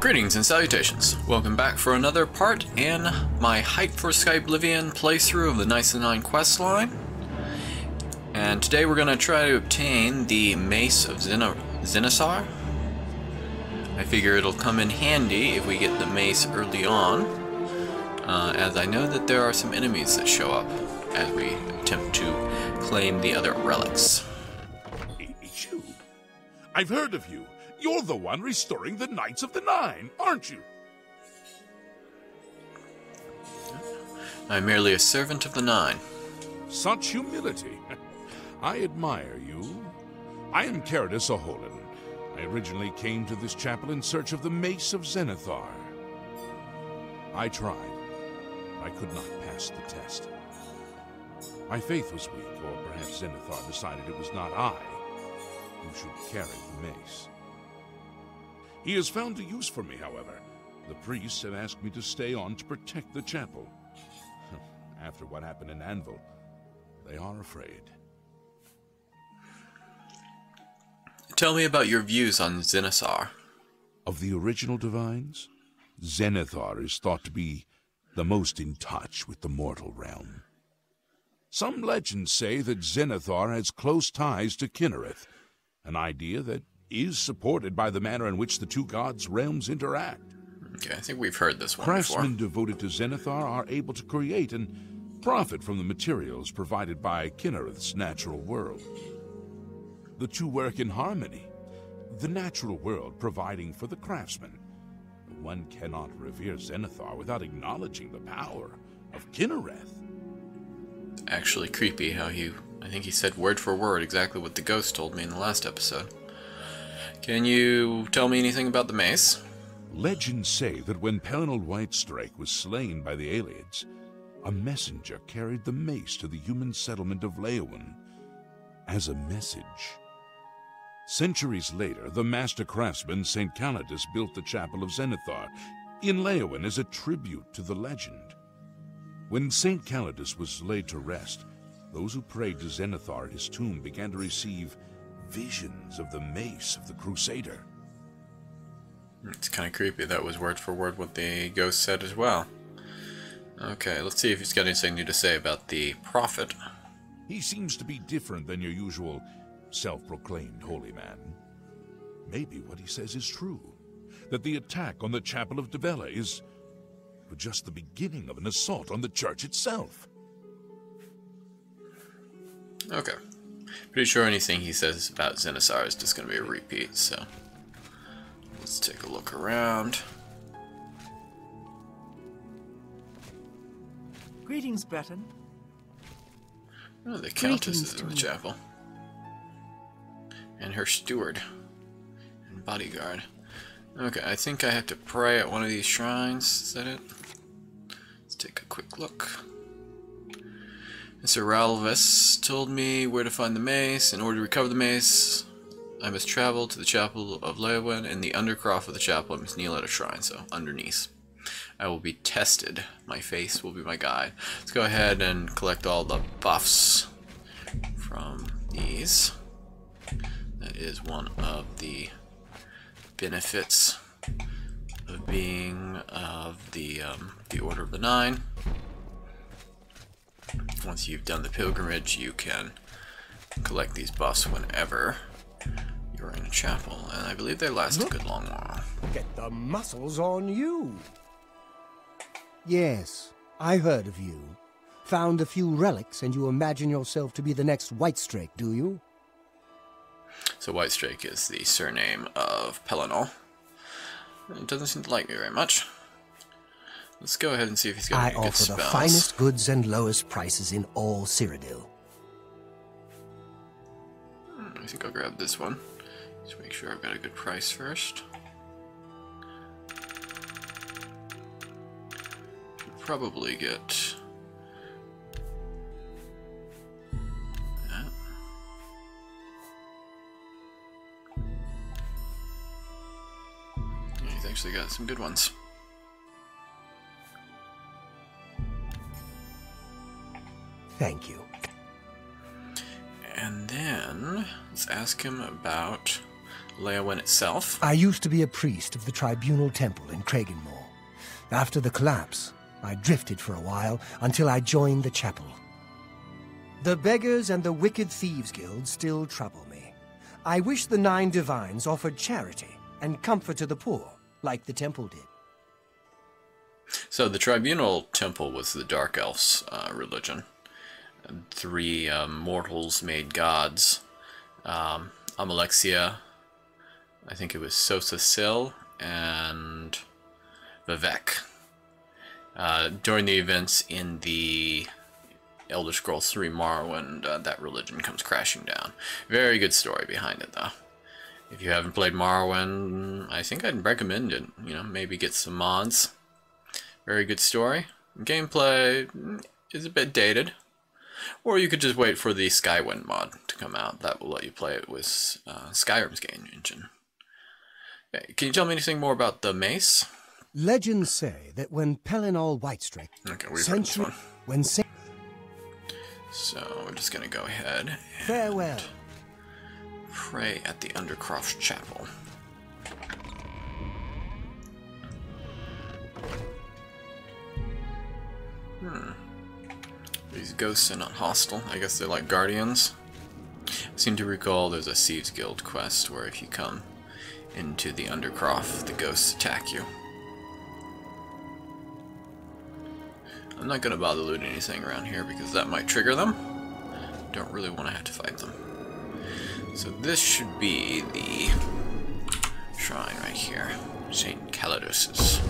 Greetings and salutations. Welcome back for another part in my Hype for Skyblivion playthrough of the Knights of the Nine quest line. And today we're going to try to obtain the Mace of Zenosar. I figure it'll come in handy if we get the mace early on, as I know that there are some enemies that show up as we attempt to claim the other relics. It's you. I've heard of you. You're the one restoring the Knights of the Nine, aren't you? I'm merely a servant of the Nine. Such humility. I admire you. I am Caridus Aholan. I originally came to this chapel in search of the Mace of Zenithar. I tried. I could not pass the test. My faith was weak, or perhaps Zenithar decided it was not I who should carry the mace. He has found a use for me, however. The priests have asked me to stay on to protect the chapel. After what happened in Anvil, they are afraid. Tell me about your views on Zenosar. Of the original divines, Zenithar is thought to be the most in touch with the mortal realm. Some legends say that Zenithar has close ties to Kinnereth, an idea that is supported by the manner in which the two gods' realms interact. Okay, I think we've heard this one Craftsmen before. devoted to Zenithar are able to create and profit from the materials provided by Kinnereth's natural world. The two work in harmony, the natural world providing for the craftsmen. One cannot revere Zenithar without acknowledging the power of Kinnereth. Actually creepy how I think he said word for word exactly what the ghost told me in the last episode. Can you tell me anything about the mace? Legends say that when Pelinal Whitestrike was slain by the Aliads, a messenger carried the mace to the human settlement of Leyawen as a message. Centuries later, the master craftsman St. Calidus built the Chapel of Zenithar in Leyawen as a tribute to the legend. When St. Calidus was laid to rest, those who prayed to Zenithar at his tomb began to receive visions of the mace of the Crusader. It's kind of creepy. That was word for word what the ghost said as well. Okay, let's see if he's got anything new to say about the prophet. He seems to be different than your usual self-proclaimed holy man. Maybe what he says is true, that the attack on the Chapel of Devella is just the beginning of an assault on the church itself. Okay. Pretty sure anything he says about Zenosar is just going to be a repeat, so let's take a look around. Greetings, Breton. Oh, the Countess is in the chapel. And her steward and bodyguard. Okay, I think I have to pray at one of these shrines. Is that it? Let's take a quick look. Mr. Ralvis told me where to find the mace. In order to recover the mace, I must travel to the Chapel of Leyawen. In the undercroft of the chapel, I must kneel at a shrine, so underneath. I will be tested. My face will be my guide. Let's go ahead and collect all the buffs from these. That is one of the benefits of being of the Order of the Nine. Once you've done the pilgrimage, you can collect these buffs whenever you're in a chapel, and I believe they last a good long while. Get the muscles on you. Yes, I heard of you. Found a few relics, and you imagine yourself to be the next Whitestrake, do you? So Whitestrake is the surname of Pelinal. It doesn't seem to like me very much. Let's go ahead and see if he's got any good spells. I offer the finest goods and lowest prices in all Cyrodiil. I think I'll grab this one. Just make sure I've got a good price first. Should probably get that. Yeah, he's actually got some good ones. Thank you. And then let's ask him about Leyawen itself? I used to be a priest of the Tribunal Temple in Kragenmoor. After the collapse, I drifted for a while until I joined the chapel. The beggars and the wicked thieves guild still trouble me. I wish the 9 divines offered charity and comfort to the poor, like the temple did. So the Tribunal Temple was the Dark Elves' religion. 3 mortals made gods. Amalexia, I think it was Sosa Sil, and Vivek. During the events in the Elder Scrolls 3 Morrowind, that religion comes crashing down. Very good story behind it, though. If you haven't played Morrowind, I think I'd recommend it. You know, maybe get some mods. Very good story. Gameplay is a bit dated. Or you could just wait for the Skywind mod to come out. That will let you play it with Skyrim's game engine. Okay, can you tell me anything more about the mace? Legends say that when Pellinol Whitestrick... Okay, we've heard this one. When So, we're just going to go ahead and farewell. pray at the Undercroft Chapel. These ghosts are not hostile. I guess they're like guardians. I seem to recall there's a Thieves Guild quest where if you come into the Undercroft, the ghosts attack you. I'm not going to bother looting anything around here because that might trigger them. Don't really want to have to fight them. So this should be the shrine right here. St. Calidos's.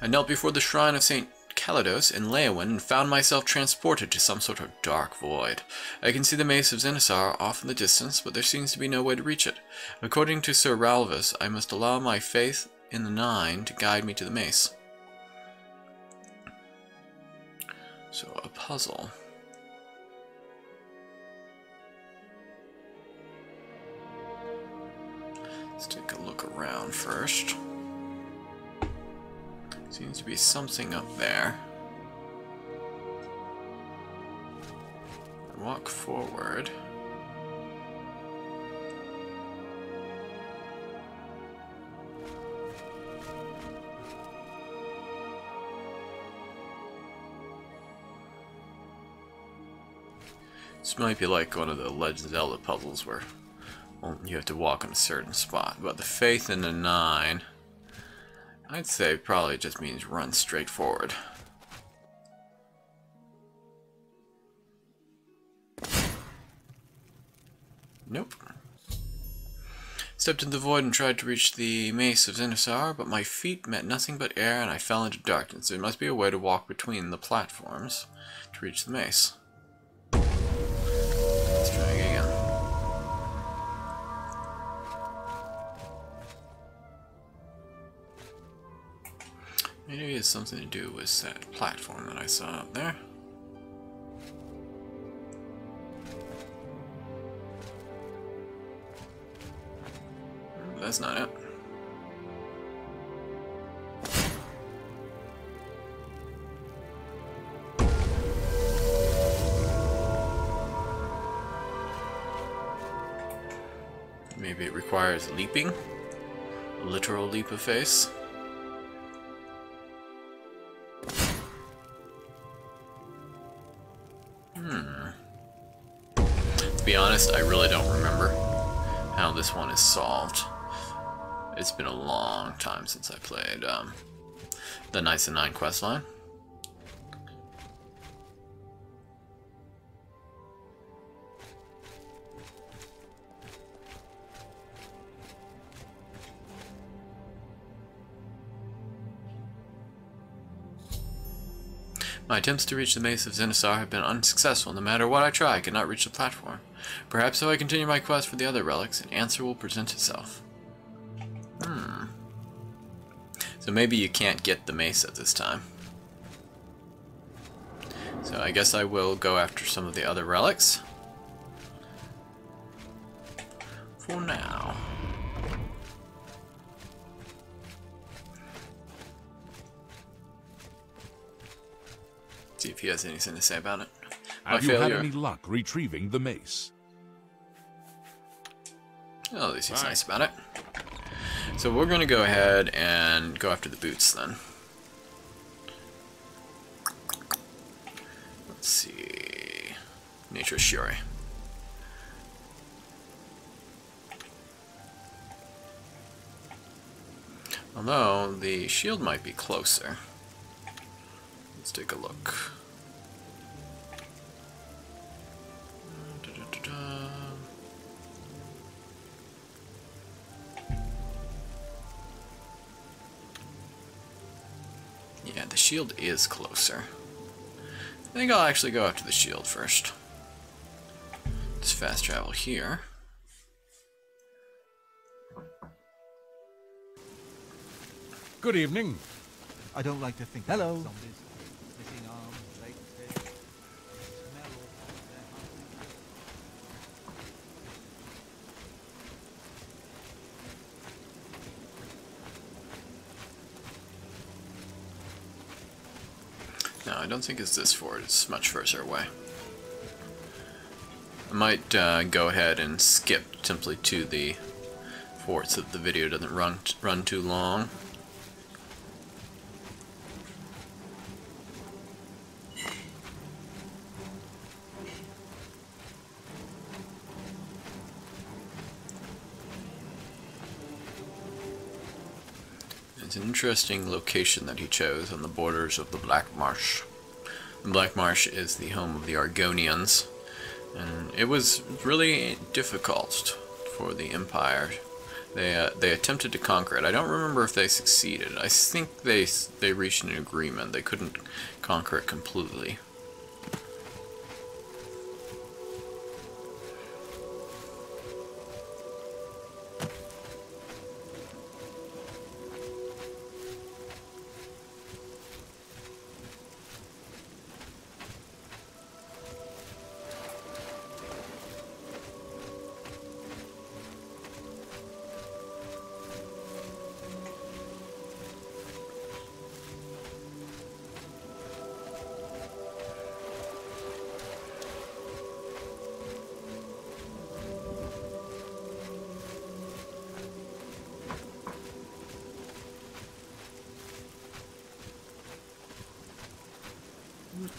I knelt before the shrine of St. Calidos in Leyawen and found myself transported to some sort of dark void. I can see the mace of Zenisar off in the distance, but there seems to be no way to reach it. According to Sir Ralvis, I must allow my faith in the 9 to guide me to the mace. So, a puzzle. Let's take a look around first. Seems to be something up there. Walk forward. This might be like one of the Legend of Zelda puzzles where you have to walk on a certain spot. But the faith in the 9, I'd say probably just means run straight forward. Nope. Stepped into the void and tried to reach the mace of Zenisar, but my feet met nothing but air and I fell into darkness. There must be a way to walk between the platforms to reach the mace. Let's try again. Maybe it's something to do with that platform that I saw up there. That's not it. Maybe it requires leaping? A literal leap of faith? To be honest, I really don't remember how this one is solved. It's been a long time since I played the Knights of Nine questline. My attempts to reach the mace of Zenisar have been unsuccessful. No matter what I try, I cannot reach the platform. Perhaps if I continue my quest for the other relics, an answer will present itself. So maybe you can't get the mace at this time. So I guess I will go after some of the other relics. For now. See if he has anything to say about it. Have you had failure. any luck retrieving the mace? Oh, at least he's nice about it. So we're going to go ahead and go after the boots then. Let's see. Nature Shiori. Although the shield might be closer. Let's take a look. Yeah, the shield is closer. I think I'll actually go after the shield first. Let's fast travel here. Good evening. I don't like to think. Hello. Zombies, missing arms, legs, heads, smell of their No, I don't think it's this fort. It's much further away. I might go ahead and skip simply to the fort so that the video doesn't run too long. It's an interesting location that he chose on the borders of the Black Marsh. The Black Marsh is the home of the Argonians, and it was really difficult for the Empire. They attempted to conquer it. I don't remember if they succeeded. I think they reached an agreement. They couldn't conquer it completely.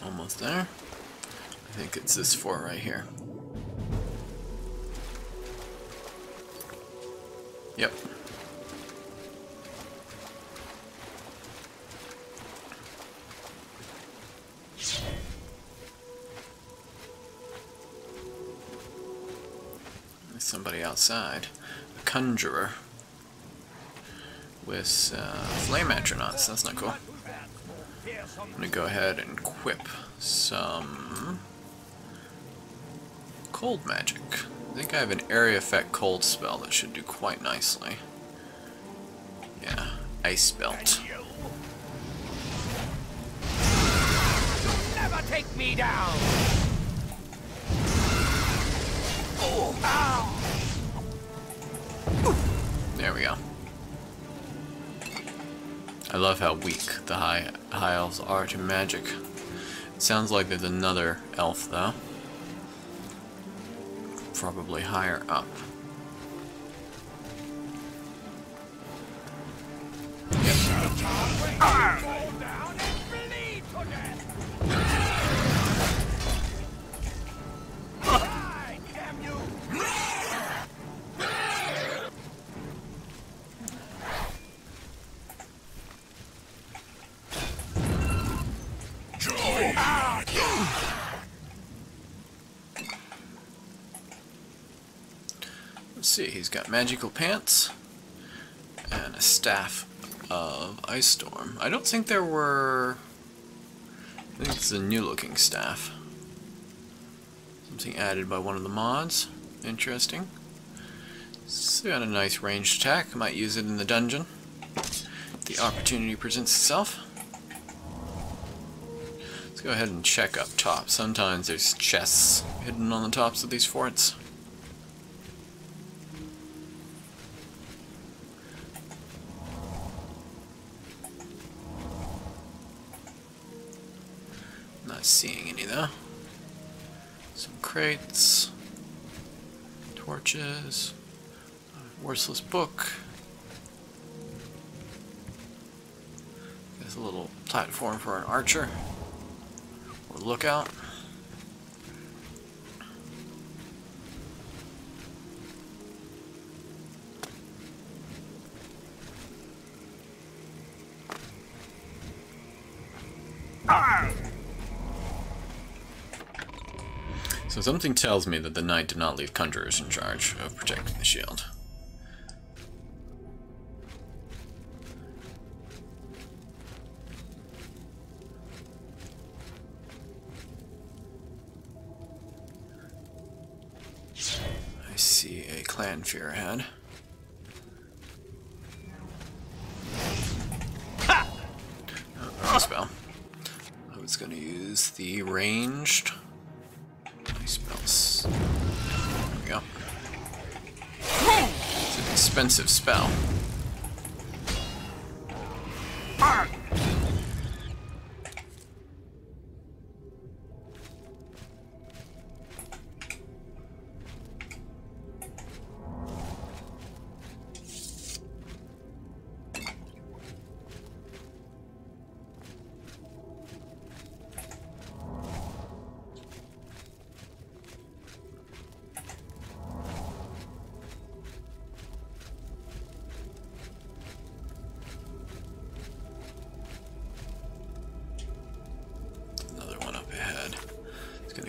Almost there. I think it's this fort right here. Yep. There's somebody outside. A conjurer. With flame astronauts. That's not cool. I'm gonna go ahead and equip some cold magic. I think I have an area effect cold spell that should do quite nicely. Yeah, ice belt. Never take me down! There we go. I love how weak the high elves are to magic. It sounds like there's another elf though. Probably higher up. Let's see, he's got magical pants and a staff of Ice Storm. I don't think there were... I think it's a new looking staff. Something added by one of the mods. Interesting. It's got a nice ranged attack. I might use it in the dungeon. The opportunity presents itself. Let's go ahead and check up top. Sometimes there's chests hidden on the tops of these forts. Not seeing any though. crates, torches, a worthless book. There's a little platform for an archer or lookout. So something tells me that the knight did not leave conjurers in charge of protecting the shield. I see a clan fear ahead. Oh, wrong spell. I was going to use the ranged. Spells. There we go. It's an expensive spell.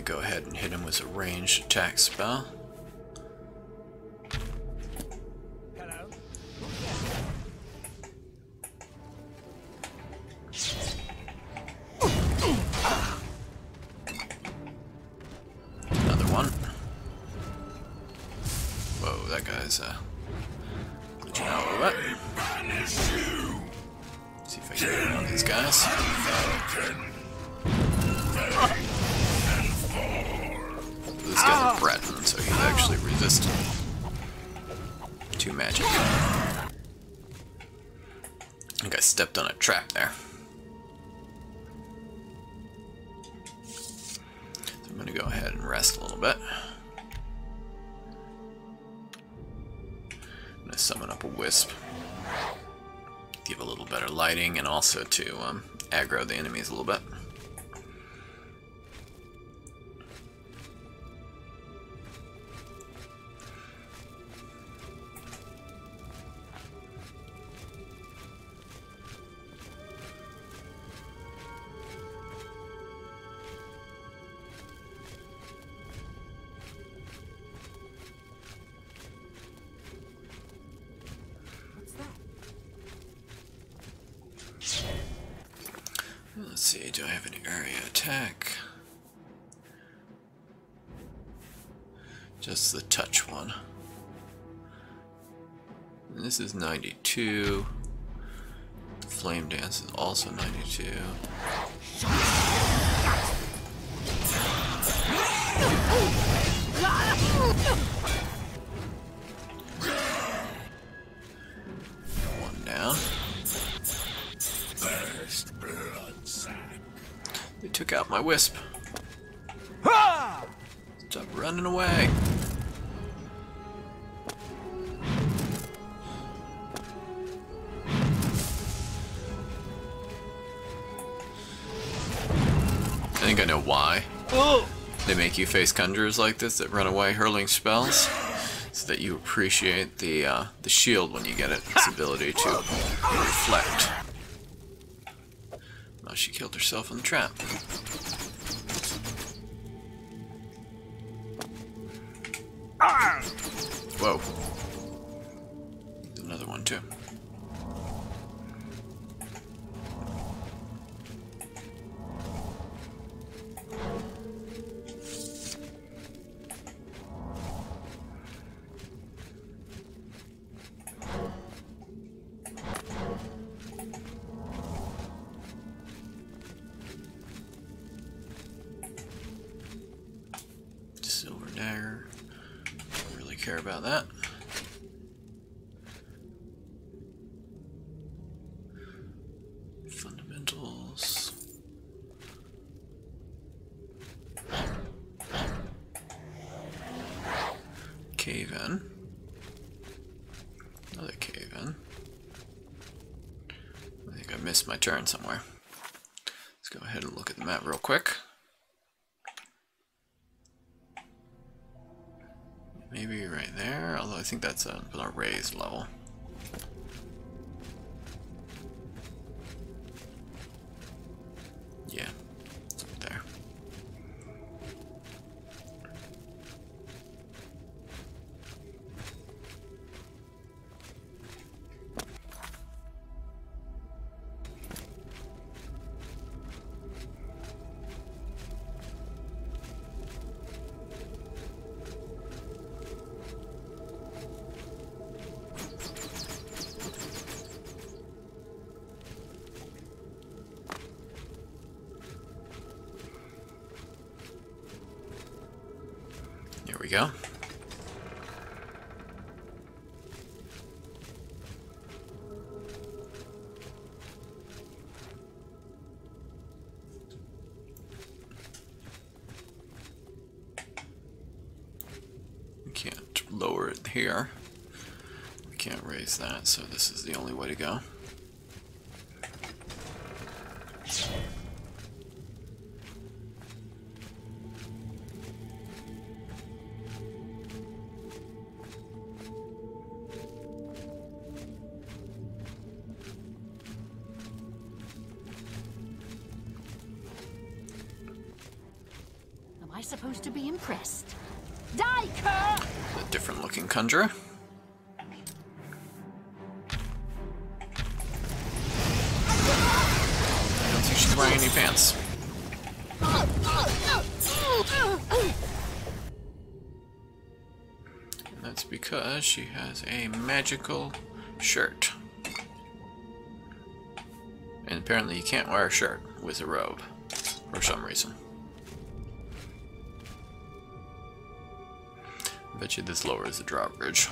Go ahead and hit him with a ranged attack spell. Hello. Another one. Whoa, that guy's glitching out a little bit. See if I can get around these guys. This guy's a Breton, so he's actually resistant to magic. I think I stepped on a trap there. So I'm going to go ahead and rest a little bit. I'm going to summon up a wisp. Give a little better lighting and also to aggro the enemies a little bit. Let's see, do I have any area attack? Just the touch one. And this is 92. The flame dance is also 92. One down. They took out my wisp. Stop running away. I think I know why. They make you face conjurers like this that run away hurling spells, so that you appreciate the shield when you get it. Its ability to reflect. Well, she killed herself in the trap. Whoa. There's another one too. Silver dagger. Don't really care about that. Fundamentals. in. Another cave in. I think I missed my turn somewhere. Let's go ahead and look at the map real quick. Maybe right there, although I think that's a raised level. Yeah, it's up there. Here we go. We can't lower it here. We can't raise that, so this is the only way to go. Am I supposed to be impressed? Die, cur! A different looking conjurer. I don't think she's wearing any pants. And that's because she has a magical shirt. And apparently you can't wear a shirt with a robe for some reason. I bet you this lowers the drawbridge.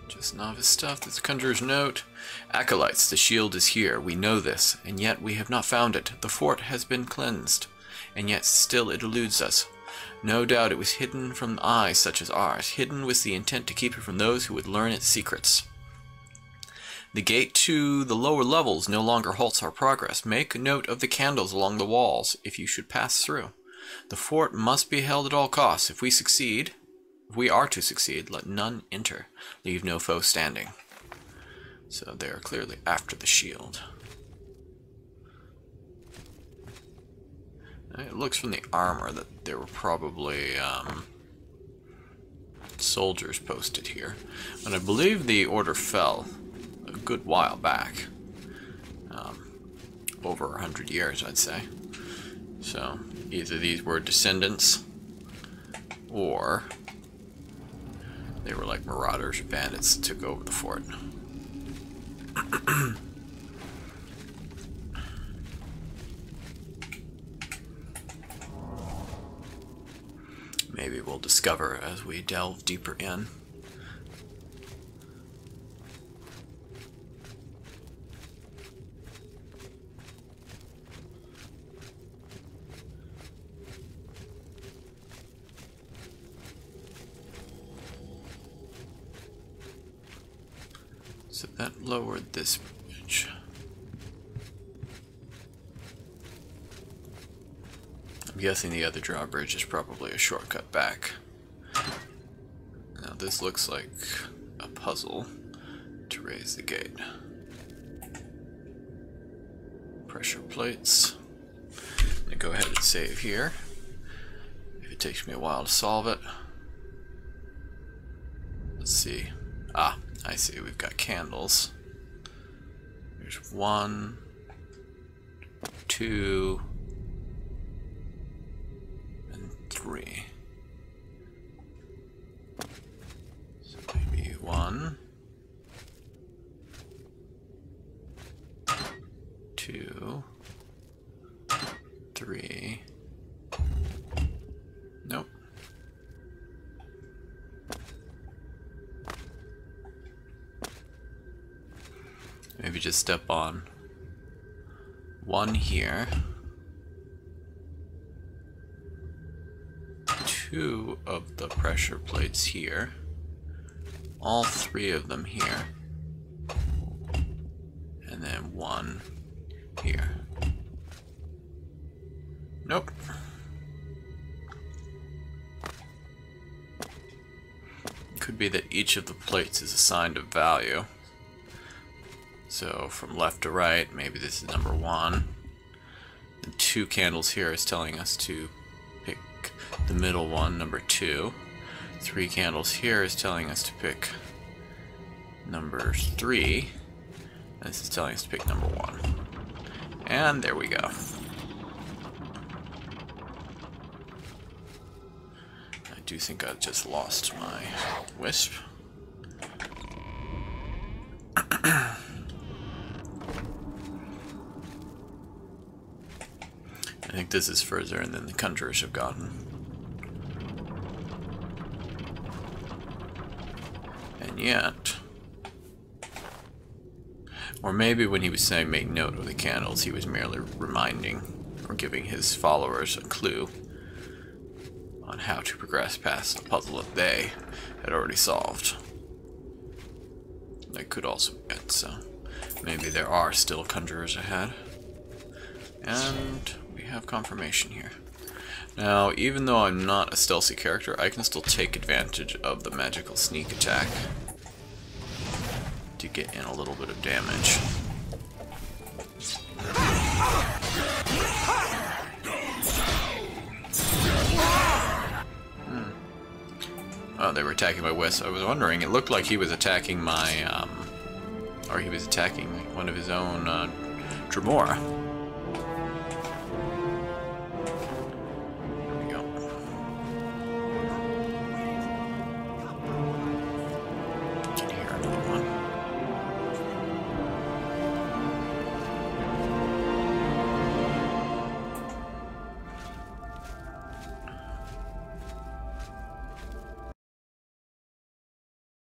Just novice stuff. That's Conjurer's Note. Acolytes, the shield is here. We know this, and yet we have not found it. The fort has been cleansed, and yet still it eludes us. No doubt it was hidden from eyes such as ours, hidden with the intent to keep it from those who would learn its secrets. The gate to the lower levels no longer halts our progress. Make note of the candles along the walls if you should pass through. The fort must be held at all costs. If we are to succeed, let none enter. Leave no foe standing. So they are clearly after the shield. It looks from the armor that there were probably soldiers posted here. And I believe the order fell a good while back. Over 100 years, I'd say. So, either these were descendants, or they were like marauders or bandits that took over the fort. Maybe we'll discover as we delve deeper in. So that lowered this bridge. I'm guessing the other drawbridge is probably a shortcut back. Now this looks like a puzzle to raise the gate. Pressure plates. I'm gonna go ahead and save here. If it takes me a while to solve it. Let's see. Ah, I see, we've got candles. There's 1, 2, and 3. So maybe 1, 2, 3. Nope. Maybe just step on 1 here, 2 of the pressure plates here. All 3 of them here. And then 1 here. Nope. Could be that each of the plates is assigned a value. So from left to right, maybe this is number 1. The 2 candles here is telling us to pick the middle one, number 2. 3 candles here is telling us to pick number 3. And this is telling us to pick number 1. And there we go. I do think I just lost my wisp. I think this is further in than the Conjurers have gotten. And yet... Or maybe when he was saying make note of the candles, he was merely reminding or giving his followers a clue on how to progress past a puzzle that they had already solved. They could also get, so maybe there are still Conjurers ahead. And we have confirmation here. Now, even though I'm not a stealthy character, I can still take advantage of the magical sneak attack to get in a little bit of damage. Oh, they were attacking my wisp. I was wondering, it looked like he was attacking my, or he was attacking one of his own Dremora.